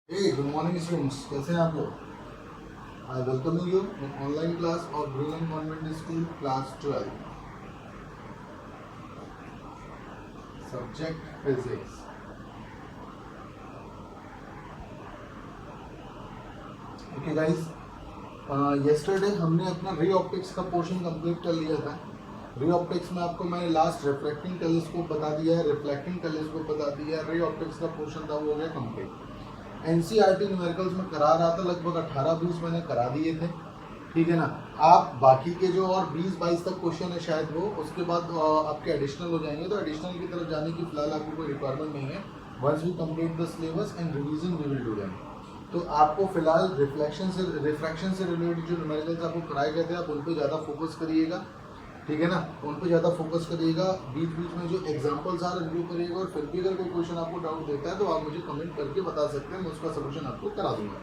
Good morning students, कैसे हैं आप लोग। I welcome you in online class of brilliant convent school class 12, subject physics. Okay guys, yesterday हमने अपना री ऑप्टिक्स का पोर्शन कंप्लीट कर लिया था। री ऑप्टिक्स में आपको मैंने लास्ट रिफ्लेक्टिंग टेलीस्कोप बता दिया है, रिफ्लेक्टिंग टेलीस्कोप बता दिया है। री ऑप्टिक्स का पोर्शन था वो हो गया कंप्लीट। एनसीईआरटी न्यूमेरिकल्स में करा रहा था, लगभग 18-20 मैंने करा दिए थे, ठीक है ना। आप बाकी के जो और 20-22 तक क्वेश्चन है शायद वो उसके बाद आपके एडिशनल हो जाएंगे, तो एडिशनल की तरफ जाने की फिलहाल आपको कोई रिक्वायरमेंट नहीं है। Once we complete the syllabus and revision we will do them. तो आपको फिलहाल रिफ्लेक्शन से रिलेटेड जो न्यूमेरिकल्स आपको कराए गए थे आप उन पर ज़्यादा फोकस करिएगा, ठीक है ना। उन पर ज़्यादा फोकस करिएगा, बीच बीच में जो एग्जाम्पल्स आ रिव्यू करिएगा, और फिर भी अगर कोई क्वेश्चन आपको डाउट देता है तो आप मुझे कमेंट करके बता सकते हैं, मैं उसका सोल्यूशन आपको करा दूंगा,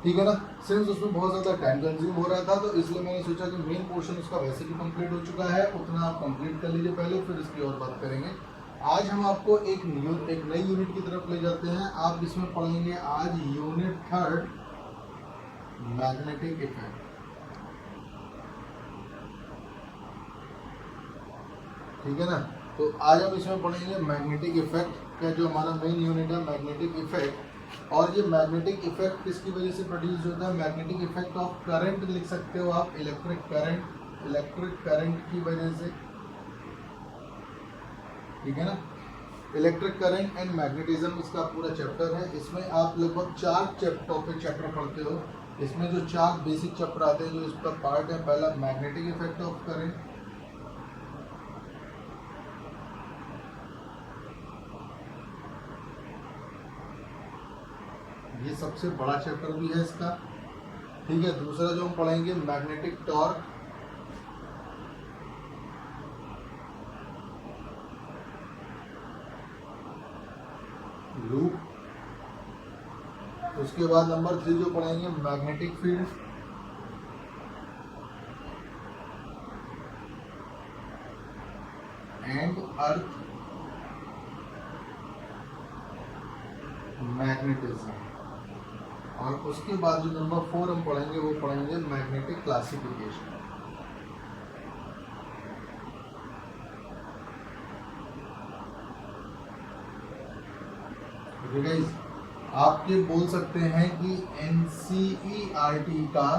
ठीक है ना। सिंस उसमें बहुत ज़्यादा टाइम कंज्यूम हो रहा था तो इसलिए मैंने सोचा कि मेन पोर्शन उसका वैसे भी कंप्लीट हो चुका है, उतना आप कंप्लीट कर लीजिए पहले, फिर इसकी और बात करेंगे। आज हम आपको एक नई यूनिट की तरफ ले जाते हैं। आप इसमें पढ़ेंगे आज यूनिट 3, मैग्नेटिक इफेक्ट। ठीक है ना। तो आज हम इसमें पढ़ेंगे मैग्नेटिक इफेक्ट का, जो हमारा मेन यूनिट है मैग्नेटिक इफेक्ट। और ये मैग्नेटिक इफेक्ट किसकी वजह से प्रोड्यूस होता है? मैग्नेटिक इफेक्ट ऑफ करंट लिख सकते हो आप, इलेक्ट्रिक करंट की वजह से, ठीक है ना। इलेक्ट्रिक करंट एंड मैग्नेटिज्म इसका पूरा चैप्टर है। इसमें आप लगभग 4 चैप्टर पढ़ते हो। इसमें जो 4 बेसिक चैप्टर आते हैं जो इसका पार्ट है, पहला मैग्नेटिक इफेक्ट ऑफ करंट, ये सबसे बड़ा चैप्टर भी है इसका, ठीक है। दूसरा जो हम पढ़ेंगे मैग्नेटिक टॉर्क, लूप। उसके बाद नंबर 3 जो पढ़ेंगे magnetic field, and earth magnetism. और उसके बाद जो नंबर 4 हम पढ़ेंगे वो पढ़ेंगे मैग्नेटिक क्लासिफिकेशन। गाइस, आपके बोल सकते हैं कि एनसीईआरटी का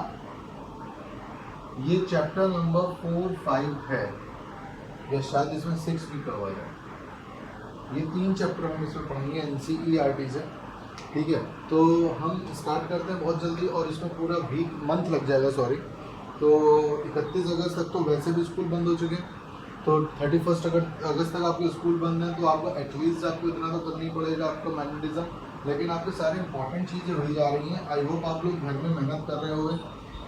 ये चैप्टर नंबर 4, 5 है, या शायद इसमें 6 भी कवर है। ये 3 चैप्टर हम इसमें पढ़ेंगे एनसीईआरटी से, ठीक है। तो हम स्टार्ट करते हैं बहुत जल्दी, और इसमें पूरा मंथ लग जाएगा, सॉरी। तो 31 अगस्त तक तो वैसे भी स्कूल बंद हो चुके हैं, तो 31 अगस्त तक आपके स्कूल बंद हैं, तो आपको एटलीस्ट आपको इतना तो करना ही पड़ेगा आपका मैग्नेटिज्म। लेकिन आपके सारे इंपॉर्टेंट चीज़ें हुई जा रही हैं। आई होप आप लोग घर में मेहनत कर रहे होंगे,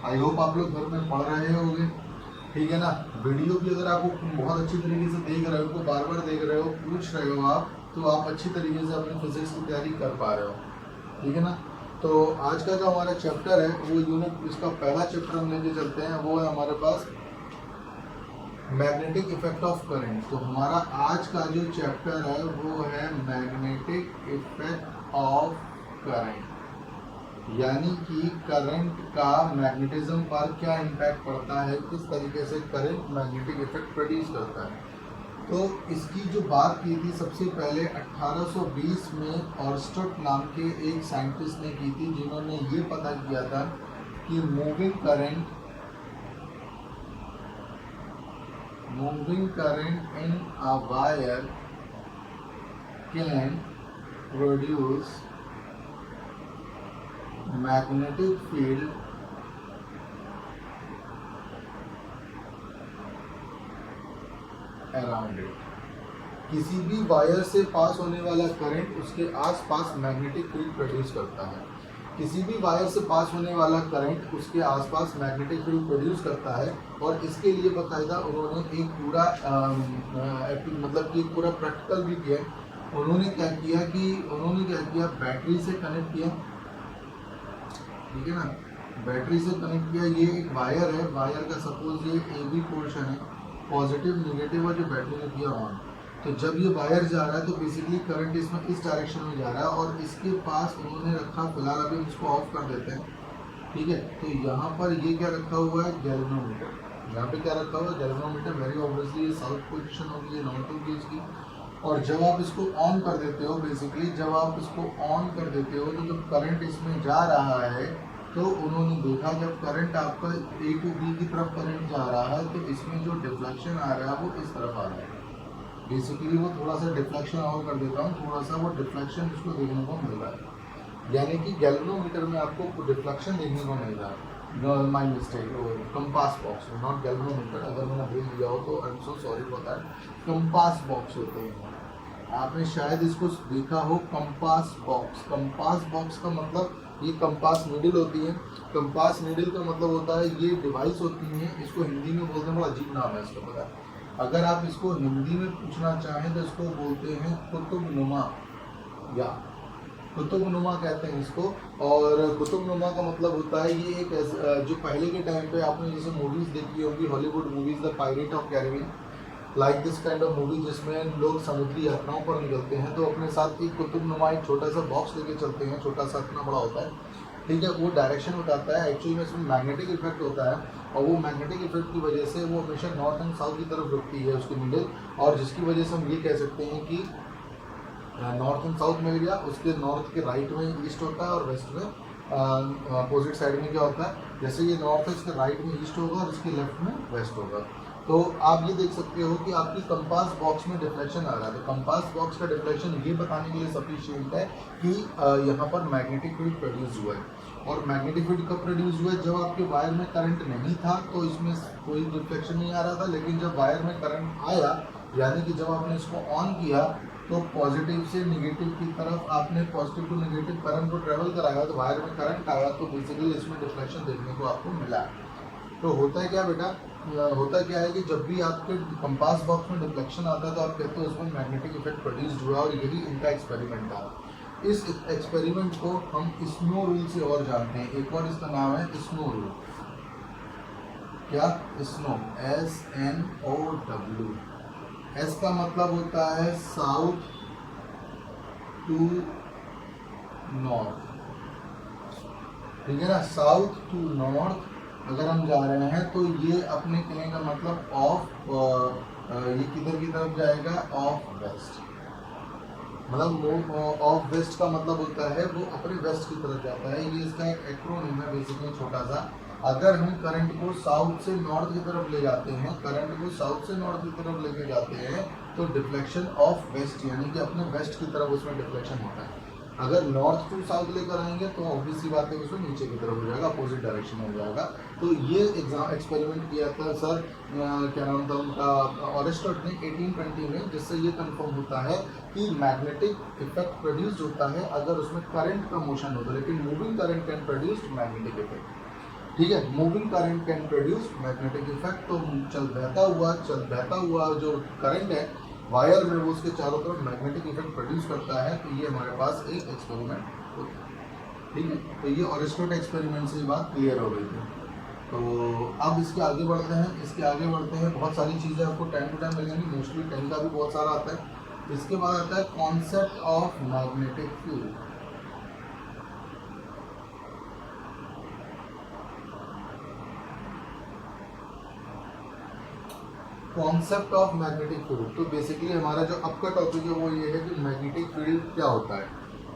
आई होप आप लोग घर में पढ़ रहे होंगे, ठीक है ना। वीडियो भी अगर आपको बहुत अच्छी तरीके से देख रहे हो, को बार बार देख रहे हो, पूछ रहे हो आप, तो आप अच्छी तरीके से अपनी फिजिक्स की तैयारी कर पा रहे हो, ठीक है ना। तो आज का जो हमारा चैप्टर है वो यूनिट, इसका पहला चैप्टर हम लेके चलते हैं, वो है हमारे पास मैग्नेटिक इफेक्ट ऑफ करंट। तो हमारा आज का जो चैप्टर है वो है मैग्नेटिक इफेक्ट ऑफ करंट, यानी कि करंट का मैग्नेटिज्म पर क्या इम्पैक्ट पड़ता है, किस तरीके से करंट मैग्नेटिक इफेक्ट प्रोड्यूस करता है। तो इसकी जो बात की थी सबसे पहले 1820 में ऑर्स्टड नाम के एक साइंटिस्ट ने की थी, जिन्होंने ये पता किया था कि moving current in a wire can produce magnetic field around it. किसी भी वायर से पास होने वाला करंट उसके आसपास मैग्नेटिक फील्ड प्रोड्यूस करता है। किसी भी वायर से पास होने वाला करंट उसके आसपास मैग्नेटिक फील्ड प्रोड्यूस करता है। और इसके लिए बाकायदा उन्होंने एक पूरा मतलब कि पूरा प्रैक्टिकल भी किया। उन्होंने क्या किया, बैटरी से कनेक्ट किया, ठीक है ना। बैटरी से कनेक्ट किया, ये एक वायर है, वायर का सपोज ये ए बी पोर्शन है, पॉजिटिव नेगेटिव, और जो बैटरी ने किया ऑन। तो जब ये वायर जा रहा है तो बेसिकली करंट इसमें इस डायरेक्शन में जा रहा है और इसके पास उन्होंने रखा, फिलहाल अभी हम इसको ऑफ कर देते हैं, ठीक है। तो यहाँ पर ये क्या रखा हुआ है, गैल्वेनोमीटर। यहाँ पे क्या रखा हुआ है, गैल्वेनोमीटर। वेरी ऑब्वियसली ये साउथ पोजीशन होगी, ये नॉर्थ गेज की। और जब आप इसको ऑन कर देते हो, बेसिकली जब आप इसको ऑन कर देते हो तो जब करंट इसमें जा रहा है तो उन्होंने देखा जब करंट आपका ए टू बी की तरफ करंट जा रहा है तो इसमें जो डिफ्लेक्शन आ रहा है वो इस तरफ आ रहा है। बेसिकली वो थोड़ा सा डिफ्लेक्शन और कर देता हूँ, थोड़ा सा वो डिफ्लेक्शन इसको देखने को मिल रहा है, यानी कि गैल्वेनोमीटर में आपको डिफ्लेक्शन देखने को मिल रहा है। My mistake, compass box, not galvanometer. अगर मैंने भूल दिया हो तो I am so sorry for that. Compass box होते हैं, आपने शायद इसको देखा हो, कंपास बॉक्स। कंपास बॉक्स का मतलब ये कंपास नीडल होती है। कंपास नीडल का मतलब होता है ये डिवाइस होती है, इसको हिंदी में बोलते हैं, बड़ा अजीब नाम है इसका, पता है। अगर आप इसको हिंदी में पूछना चाहें तो इसको बोलते हैं कुतुबनुमा, या कुतुबनुमा कहते हैं इसको। और कुतुबनुमा का मतलब होता है ये एक जो पहले के टाइम पे आपने जैसे मूवीज़ देखी होंगी, Hollywood movies, the pirate of Caribbean, like this kind of movie, जिसमें लोग समुद्री यात्राओं पर निकलते हैं तो अपने साथ एक कुतुबनुमा एक छोटा सा बॉक्स लेके चलते हैं, छोटा सा इतना बड़ा होता है, ठीक है। वो डायरेक्शन बताता है, एक्चुअली में इसमें मैग्नेटिक इफेक्ट होता है और वो मैग्नेटिक इफेक्ट की वजह से वो हमेशा नॉर्थ एंड साउथ की तरफ रुकती है उसकी नीडल, और जिसकी वजह से हम ये कह सकते हैं कि नॉर्थ एंड साउथ में गया, उसके नॉर्थ के राइट में ईस्ट होता है और वेस्ट में अपोजिट साइड में क्या होता है, जैसे ये नॉर्थ है इसके राइट में ईस्ट होगा और इसके लेफ्ट में वेस्ट होगा। तो आप ये देख सकते हो कि आपकी कंपास बॉक्स में डिफ्लेक्शन आ रहा है, तो कंपास बॉक्स का डिफ्लेक्शन ये बताने के लिए सफिशिएंट है कि यहाँ पर मैग्नेटिक फील्ड प्रोड्यूस हुआ है। और मैग्नेटिक फील्ड कब प्रोड्यूस हुआ है, जब आपके वायर में करंट नहीं था तो इसमें कोई डिफ्लेक्शन नहीं आ रहा था, लेकिन जब वायर में करंट आया, यानी कि जब आपने इसको ऑन किया तो पॉजिटिव से निगेटिव की तरफ आपने पॉजिटिव टू निगेटिव करंट को ट्रेवल कराया, तो वायर में करंट आया, तो बेसिकली इसमें डिफ्लेक्शन देखने को आपको मिला। तो होता है क्या बेटा, होता क्या है कि जब भी आपके कंपास बॉक्स में डिफ्लेक्शन आता है तो आप कहते हो उसमें मैग्नेटिक इफेक्ट प्रोड्यूस हुआ, और यही इनका एक्सपेरिमेंट था। इस एक्सपेरिमेंट को हम स्नो रूल से और जानते हैं, एक और इसका नाम है स्नो रूल। क्या, स्नो, SNOW। एस का मतलब होता है साउथ टू नॉर्थ, ठीक है ना, साउथ टू नॉर्थ अगर हम जा रहे हैं तो ये अपने कहने का मतलब ये किधर की तरफ जाएगा, ऑफ वेस्ट। मतलब ऑफ वेस्ट का मतलब होता है वो अपने वेस्ट की तरफ जाता है, ये इसका एक एक्रोनिम है बेसिकली छोटा सा। अगर हम करंट को साउथ से नॉर्थ की तरफ ले जाते हैं, करंट को साउथ से नॉर्थ की तरफ लेके जाते हैं तो डिफ्लेक्शन ऑफ वेस्ट, यानी कि अपने वेस्ट की तरफ उसमें डिफ्लेक्शन होता है। अगर नॉर्थ टू साउथ लेकर आएंगे तो ऑब्वियसली बात है उसमें नीचे की तरफ हो जाएगा, अपोजिट डायरेक्शन में हो जाएगा। तो ये एक्सपेरिमेंट किया था सर, क्या नाम था उनका, ऑरेस्टोट ने 1820 में, जिससे ये कंफर्म होता है कि मैग्नेटिक इफेक्ट प्रोड्यूस होता है अगर उसमें करंट का मोशन होता है, लेकिन moving current can produce magnetic effect, ठीक है। Moving current can produce magnetic effect. तो चल बहता हुआ जो करंट है वायर में वो उसके चारों तरफ मैग्नेटिक इफेक्ट प्रोड्यूस करता है, तो ये हमारे पास एक एक्सपेरिमेंट होता है, ठीक है। तो ये ऑरेस्टोट एक्सपेरिमेंट से ये बात क्लियर हो गई थी। तो अब इसके आगे बढ़ते हैं, बहुत सारी चीज़ें आपको टाइम टू टाइम मिलेंगी, मोस्टली 10 का भी बहुत सारा आता है। इसके बाद आता है concept of magnetic field. Concept of magnetic field, तो बेसिकली हमारा जो अब का टॉपिक है वो ये है कि मैग्नेटिक फील्ड क्या होता है,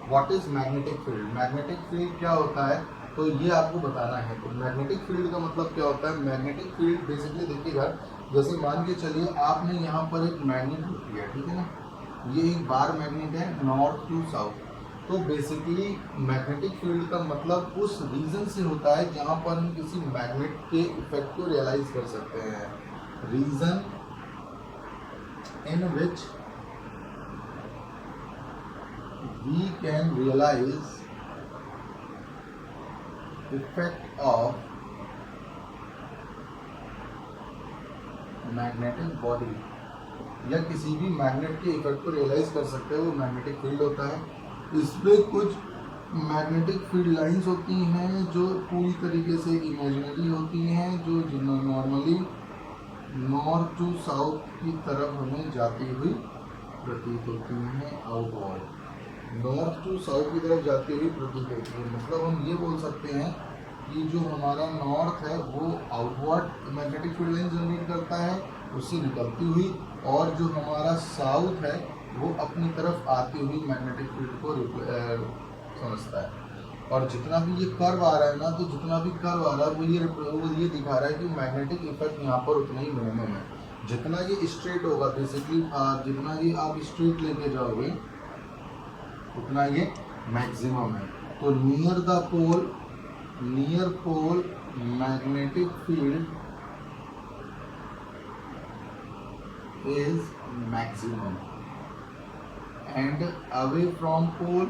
what is magnetic field, magnetic field क्या होता है, तो ये आपको बताना है। तो मैग्नेटिक फील्ड का मतलब क्या होता है, मैग्नेटिक फील्ड बेसिकली देखिएगा, जैसे मान के चलिए आपने यहाँ पर एक मैग्नेट रख लिया, ठीक है ना, ये एक बार मैग्नेट है नॉर्थ टू साउथ। तो बेसिकली मैग्नेटिक फील्ड का मतलब उस रीजन से होता है जहाँ पर हम किसी मैग्नेट के इफेक्ट को रियलाइज कर सकते हैं, reason in which we can realize effect of magnetic body, या किसी भी मैग्नेट के इफेक्ट को रियलाइज कर सकते हैं, वो मैग्नेटिक फील्ड होता है। इसमें कुछ मैग्नेटिक फील्ड लाइंस होती हैं जो पूरी तरीके से इमेजिनरी होती हैं, जो नॉर्मली नॉर्थ टू साउथ की तरफ हमें जाती हुई प्रतीत होती हैं आउटवर्ड, नॉर्थ टू साउथ की तरफ जाती हुई प्रतीत होती है। मतलब हम ये बोल सकते हैं कि जो हमारा नॉर्थ है वो outward magnetic field line generate करता है उससे निकलती हुई, और जो हमारा साउथ है वो अपनी तरफ आती हुई मैग्नेटिक फील्ड को समझता है। और जितना भी ये कर्व आ रहा है ना, तो जितना भी कर्व आ रहा है वो ये दिखा रहा है कि मैग्नेटिक इफेक्ट यहाँ पर उतना ही मिनिमम है। जितना ये स्ट्रेट होगा बेसिकली, जितना ये आप स्ट्रेट लेके जाओगे उतना ये मैक्सिमम है। तो near pole magnetic field is maximum and away from pole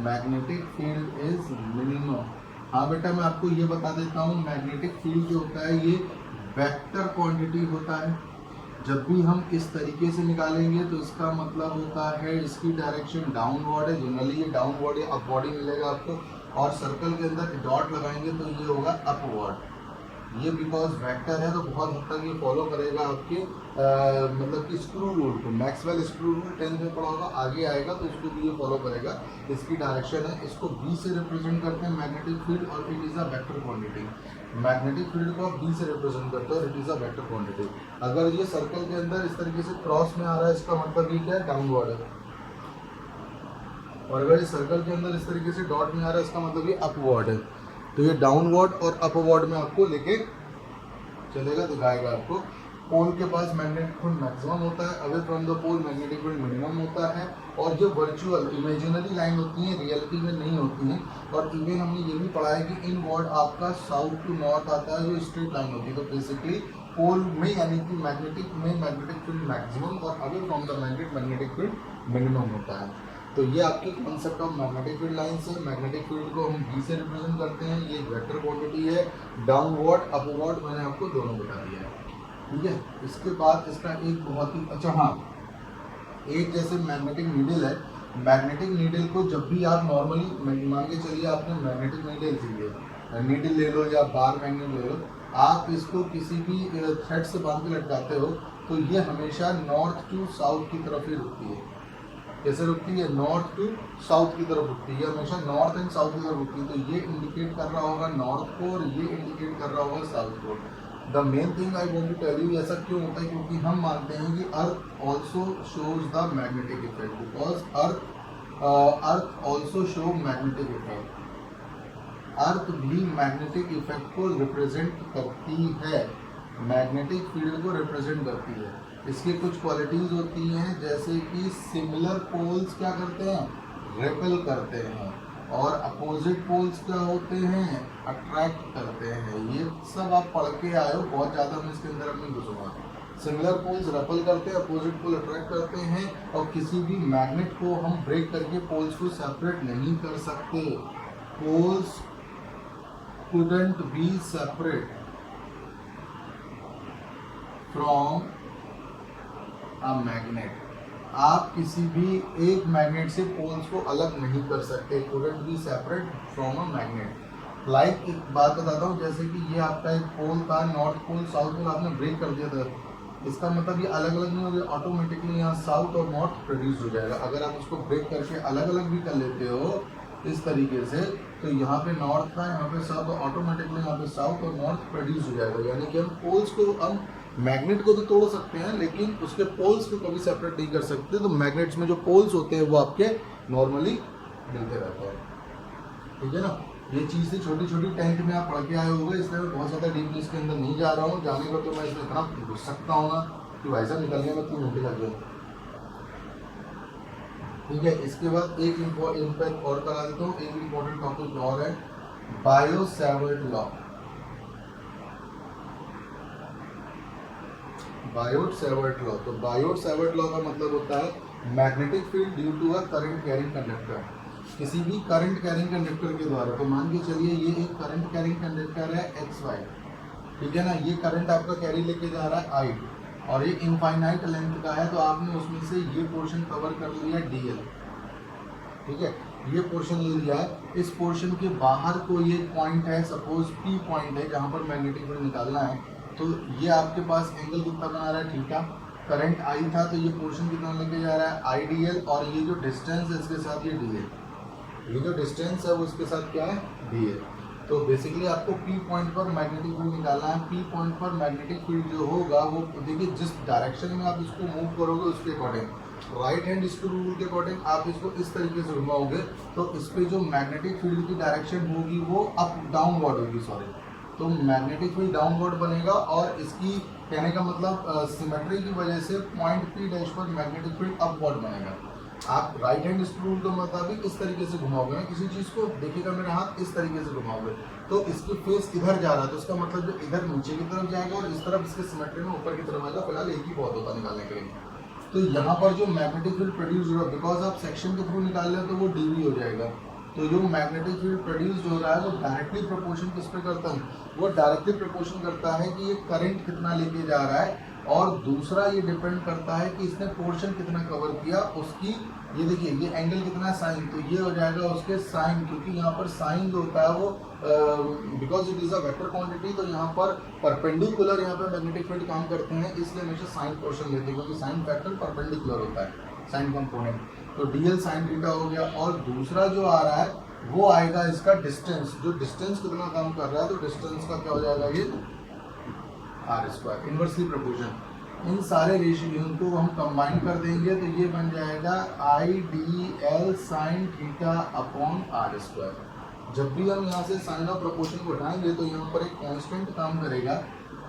magnetic field is minimum. हाँ बेटा, मैं आपको ये बता देता हूँ, मैग्नेटिक फील्ड जो होता है ये वेक्टर क्वांटिटी होता है। जब भी हम इस तरीके से निकालेंगे तो इसका मतलब होता है इसकी डायरेक्शन डाउनवर्ड है, जनरली ये डाउनवर्ड या अपवर्ड ही मिलेगा आपको, और सर्कल के अंदर डॉट लगाएंगे तो ये होगा अपवर्ड। ये बिकॉज वेक्टर है तो बहुत हद तक ये फॉलो करेगा आपके मतलब कि स्क्रू रूल को, मैक्सवेल स्क्रू रूल 10th में पढ़ा होगा, आगे आएगा तो इसको भी ये फॉलो करेगा। इसकी डायरेक्शन है, इसको बी से रिप्रेजेंट करते हैं मैग्नेटिक फील्ड, और it is a vector quantity. Magnetic field को आप बी से रिप्रेजेंट करते हो और it is a vector quantity. अगर ये सर्कल के अंदर इस तरीके से क्रॉस में आ रहा है, इसका मतलब ये क्या है, डाउनवर्ड है। और अगर ये सर्कल के अंदर इस तरीके से डॉट में आ रहा है, इसका मतलब ये अपवर्ड है। तो ये डाउनवर्ड और अपवर्ड में आपको लेके चलेगा, दिखाएगा आपको। पोल के पास मैग्नेटिक फील्ड मैक्सिमम होता है, away from the pole magnetic field minimum होता है। और जो वर्चुअल इमेजिनरी लाइन होती है रियलिटी में नहीं होती हैं। और इवन हमने ये भी पढ़ा है कि इन वर्ड आपका साउथ टू नॉर्थ आता है जो स्ट्रेट लाइन होती है। तो बेसिकली पोल में यानी कि मैग्नेटिक में मैग्नेटिक फील्ड मैक्सिमम और away from the magnetic field minimum होता है। तो ये आपकी concept of magnetic field lines है। मैग्नेटिक फील्ड को हम बी से रिप्रेजेंट करते हैं, ये वेक्टर क्वांटिटी है। डाउनवर्ड अपवर्ड मैंने आपको दोनों बता दिया है, ठीक है। इसके बाद इसका एक बहुत ही अच्छा, हाँ, एक जैसे मैग्नेटिक नीडल है, मैग्नेटिक नीडल को जब भी आप नॉर्मली मान के चलिए आपने मैग्नेटिक नीडल नीडल ले लो या बार मैग्नेट ले लो, आप इसको किसी भी थ्रेड से बांध के लटकाते हो तो ये हमेशा नॉर्थ टू साउथ की तरफ ही रुकती है। कैसे रुकती है, नॉर्थ टू साउथ की तरफ रुकती है, हमेशा नॉर्थ एंड साउथ की तरफ रुकती है। तो ये इंडिकेट कर रहा होगा नॉर्थ को और ये इंडिकेट कर रहा होगा साउथ को। The main thing I want to tell you, ऐसा क्यों होता है, क्योंकि हम मानते हैं कि earth also shows the magnetic effect, because earth also show magnetic effect. Earth भी मैग्नेटिक इफेक्ट को रिप्रेजेंट करती है, मैग्नेटिक फील्ड को रिप्रेजेंट करती है। इसकी कुछ क्वालिटीज़ होती हैं, जैसे कि सिमिलर पोल्स क्या करते हैं, रिपेल करते हैं, और अपोजिट पोल्स क्या होते हैं, अट्रैक्ट करते हैं। ये सब आप पढ़ के आए हो, बहुत ज़्यादा मैं इसके अंदर अपनी घुसूंगा। सिमिलर पोल्स रिपेल करते हैं, अपोजिट पोल अट्रैक्ट करते हैं, और किसी भी मैग्नेट को हम ब्रेक करके पोल्स को सेपरेट नहीं कर सकते। Poles couldn't be separate from a magnet। आप किसी भी एक मैग्नेट से पोल्स को अलग नहीं कर सकते, couldn't be separate from a magnet। Like एक बात बताता हूँ, जैसे कि ये आपका एक पोल था, नॉर्थ पोल साउथ पोल आपने ब्रेक कर दिया था, इसका मतलब ये अलग अलग नहीं हो गया, ऑटोमेटिकली यहाँ साउथ और नॉर्थ प्रोड्यूस हो जाएगा। अगर आप उसको ब्रेक करके अलग अलग भी कर लेते हो इस तरीके से, तो यहाँ पे नॉर्थ था, यहाँ पे साउथ, तो ऑटोमेटिकली यहाँ पे साउथ और नॉर्थ प्रोड्यूस हो जाएगा। यानी कि हम पोल्स को, हम मैग्नेट को तो तोड़ सकते हैं लेकिन उसके पोल्स को कभी सेपरेट नहीं कर सकते। तो मैग्नेट्स में जो पोल्स होते हैं वो आपके नॉर्मली मिलते रहते हैं, ठीक है ना। ये चीज़ें छोटी छोटी 10th में आप पढ़ के आए होंगे, इसलिए मैं बहुत ज़्यादा डीपली इसके अंदर नहीं जा रहा हूँ। जाने का तो मैं इसमें इतना घुस सकता हूँ ना कि भाई साहब निकलने में 3 घंटे लग गए, ठीक है। इसके बाद एक इम्पैक्ट और करा देता हूँ, एक इम्पोर्टेंट टॉपिक और है, बायो-सैवर्ट लॉ। बायो-सैवर्ट लॉ, तो बायो-सैवर्ट लॉ का मतलब होता है magnetic field due to a current carrying conductor. किसी भी करंट कैरिंग कंडक्टर के द्वारा, तो मान के चलिए ये एक करंट कैरिंग कंडक्टर है XY, ठीक है ना। ये करंट आपका कैरी लेके जा रहा है I, और ये इनफाइनाइट लेंथ का है, तो आपने उसमें से ये पोर्शन कवर कर लिया DL, ठीक है। ये पोर्शन ले लिया है, इस पोर्शन के बाहर कोई एक पॉइंट है, सपोज P पॉइंट है, जहाँ पर मैग्नेटिक फील्ड निकालना है। तो ये आपके पास एंगल कितना बना रहा है, थीटा। करंट आई था तो ये पोर्शन कितना लेके जा रहा है, आई डी एल, और ये जो डिस्टेंस है इसके साथ ये डी एल, ये जो डिस्टेंस है वो इसके साथ क्या है, डी एल। तो बेसिकली आपको पी पॉइंट पर मैग्नेटिक फील्ड निकालना है। पी पॉइंट पर मैग्नेटिक फील्ड जो होगा वो देखिए जिस डायरेक्शन में आप इसको मूव करोगे उसके according, right hand screw rule के अकॉर्डिंग आप इसको इस तरीके से घुमाओगे तो इस पर जो मैग्नेटिक फील्ड की डायरेक्शन होगी वो अप डाउनवर्ड होगी, सॉरी, तो मैग्नेटिक फील्ड डाउनवर्ड बनेगा। और इसकी कहने का मतलब सिमेट्री की वजह से पॉइंट पी डैश पर मैग्नेटिक फील्ड अपवर्ड बनेगा। आप राइट हैंड स्क्रू रूल के मुताबिक इस तरीके से घुमाओगे ना किसी चीज़ को, देखिएगा मेरा हाथ इस तरीके से घुमाओगे तो इसकी फेस इधर जा रहा है, तो इसका मतलब जो इधर नीचे की तरफ जाएगा और इस तरफ इसके सिमेट्री में ऊपर की तरफ आएगा। फिलहाल एक ही बहुत होता निकालने के लिए। तो यहाँ पर जो मैग्नेटिक फील्ड प्रोड्यूस हो रहा है, बिकॉज आप सेक्शन के थ्रू निकाल रहे हो तो वो डीवी हो जाएगा। तो जो मैग्नेटिक फील्ड प्रोड्यूस हो रहा है वो डायरेक्टली प्रोपोर्शन किस पे करता है, वो डायरेक्टली प्रोपोर्शन करता है कि ये करंट कितना लेके जा रहा है, और दूसरा ये डिपेंड करता है कि इसने पोर्शन कितना कवर किया उसकी। ये देखिए ये एंगल कितना है, साइन, तो ये हो जाएगा उसके साइन, क्योंकि यहाँ पर साइन जो होता है वो because it is a vector quantity, तो यहाँ पर परपेंडिकुलर यहाँ पे मैग्नेटिक फील्ड काम करते हैं, इसलिए हमेशा साइन पोर्शन लेते हैं, क्योंकि साइन फैक्टर परपेंडिकुलर होता है, साइन कंपोनेंट। तो डीएल साइन थीटा हो गया। और दूसरा जो आ रहा है वो आएगा इसका डिस्टेंस, जो डिस्टेंस कितना काम कर रहा है, तो डिस्टेंस का क्या हो जाएगा, ये आर स्क्वायर, इनवर्सली प्रोपोर्शन। इन सारे रेशियो को हम कंबाइन कर देंगे तो ये बन जाएगा I D L sine theta upon R square. जब भी हम यहाँ से साइन ऑफ प्रोपोर्शन को हटाएंगे तो यहाँ पर एक कांस्टेंट काम करेगा,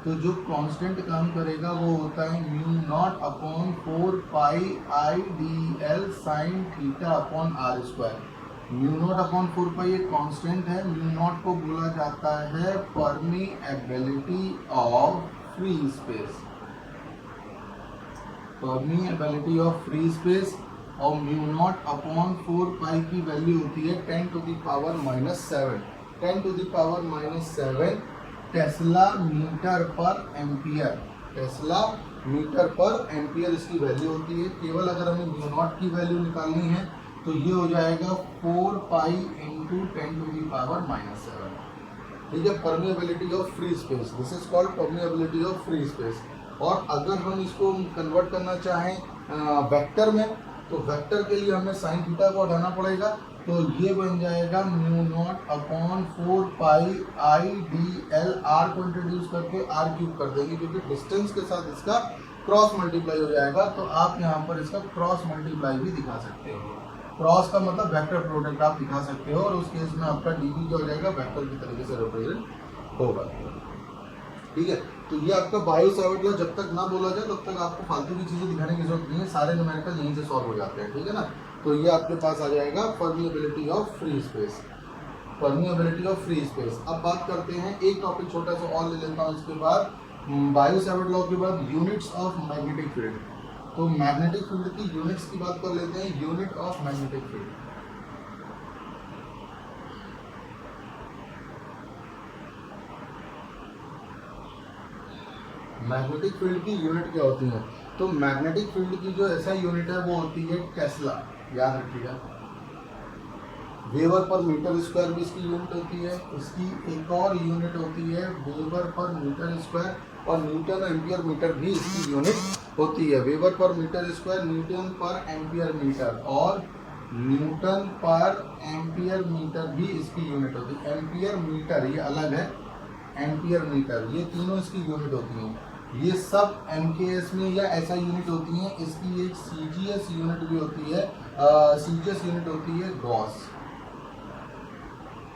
तो जो कांस्टेंट काम करेगा वो होता है mu naught upon 4 pi I D L sine theta upon R square. Mu naught upon 4 pi एक कांस्टेंट है। म्यू नॉट को बोला जाता है permeability of free space, permeability of free space. और म्यू नॉट अपॉन 4 पाई की value होती है 10 to the power -7, 10 to the power -7 tesla metre per ampere, tesla metre per ampere इसकी वैल्यू होती है। केवल अगर हमें म्यू नॉट की वैल्यू निकालनी है तो ये हो जाएगा 4 pi into 10 to the power -7, ठीक है, permeability of free space, this is called permeability of free space. और अगर हम इसको कन्वर्ट करना चाहें वेक्टर में, तो वेक्टर के लिए हमें साइन थीटा को हटाना पड़ेगा, तो ये बन जाएगा mu naught upon 4 pi I D L, R को इंट्रोड्यूस करके आर क्यूब कर देंगे, क्योंकि डिस्टेंस के साथ इसका क्रॉस मल्टीप्लाई हो जाएगा। तो आप यहाँ पर इसका क्रॉस मल्टीप्लाई भी दिखा सकते हो, क्रॉस का मतलब वेक्टर प्रोडक्ट आप दिखा सकते हो, और उस केस में आपका डीवी जो हो जाएगा वेक्टर की तरीके से रिप्रेजेंट होगा, ठीक है। तो ये आपका बायो सावर्ट लॉ जब तक ना बोला जाए तब तक आपको फालतू की चीज़ें दिखाने की जरूरत नहीं है, सारे न्यूमेरिकल यहीं से सॉल्व हो जाते हैं, ठीक है ना। तो ये आपके पास आ जाएगा permeability of free space, permeability of free space. अब बात करते हैं, एक टॉपिक छोटा सा और ले लेता हूँ इसके बाद, बायो सावर्ट लॉ के बाद यूनिट्स ऑफ मैग्नेटिक फील्ड। तो मैग्नेटिक फील्ड की यूनिट्स की बात कर लेते हैं, unit of magnetic field. Magnetic field की यूनिट क्या होती है, तो मैग्नेटिक फील्ड की जो ऐसा यूनिट है वो होती है टेस्ला, याद रखिएगा। वेबर पर मीटर स्क्वायर भी इसकी यूनिट होती है। इसकी एक और यूनिट होती है वेबर पर मीटर स्क्वायर, और न्यूटन एम्पियर मीटर भी इसकी यूनिट होती है। वेबर पर मीटर स्क्वायर, न्यूटन पर एम्पियर मीटर, और न्यूटन पर एम्पियर मीटर भी इसकी यूनिट होती है। एम्पियर मीटर ये अलग है, एम्पियर मीटर, ये तीनों इसकी यूनिट होती हैं। ये सब एमकेएस में या ऐसा यूनिट होती हैं। इसकी एक सीजीएस यूनिट भी होती है, सीजीएस यूनिट होती है गॉस,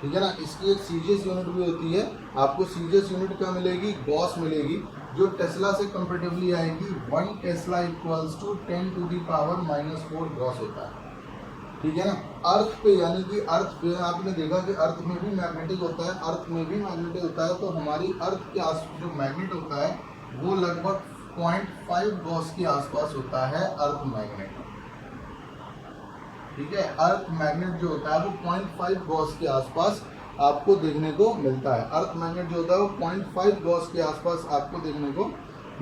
ठीक है ना। इसकी एक सीजीएस यूनिट भी होती है, आपको सीजीएस यूनिट क्या मिलेगी, गॉस मिलेगी, जो टेस्ला से कंपेरेटिवली आएगी। 1 tesla equals to 10 to the power -4 gauss होता है, ठीक है ना। अर्थ पे, यानी कि अर्थ पे आपने देखा कि अर्थ में भी मैग्नेटिक होता है, अर्थ में भी मैग्नेटिक होता है, तो हमारी अर्थ के आस जो मैग्नेट होता है वो लगभग 0.5 गॉस के आसपास होता है, अर्थ मैग्नेट, ठीक है। अर्थ मैग्नेट जो होता है वो 0.5 गॉस के आसपास आपको देखने को मिलता है। अर्थ मैग्नेट जो होता है वो 0.5 गॉस के आसपास आपको देखने को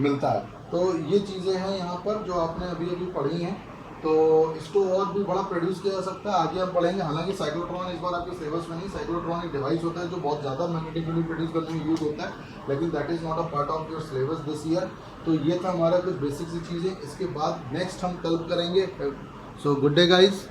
मिलता है। तो ये चीज़ें हैं यहाँ पर जो आपने अभी अभी पढ़ी हैं। तो इसको और भी बड़ा प्रोड्यूस किया जा सकता है, आगे हम पढ़ेंगे। हालांकि साइक्लोट्रॉन इस बार आपके सिलेबस में नहीं, साइक्लोट्रॉन एक डिवाइस होता है जो बहुत ज़्यादा मैग्नेटिक फील्ड प्रोड्यूस करने में यूज होता है, लेकिन that is not a part of your syllabus this year. तो ये था हमारा कुछ बेसिक सी चीज़ें, इसके बाद नेक्स्ट हम कल करेंगे। So good day guys.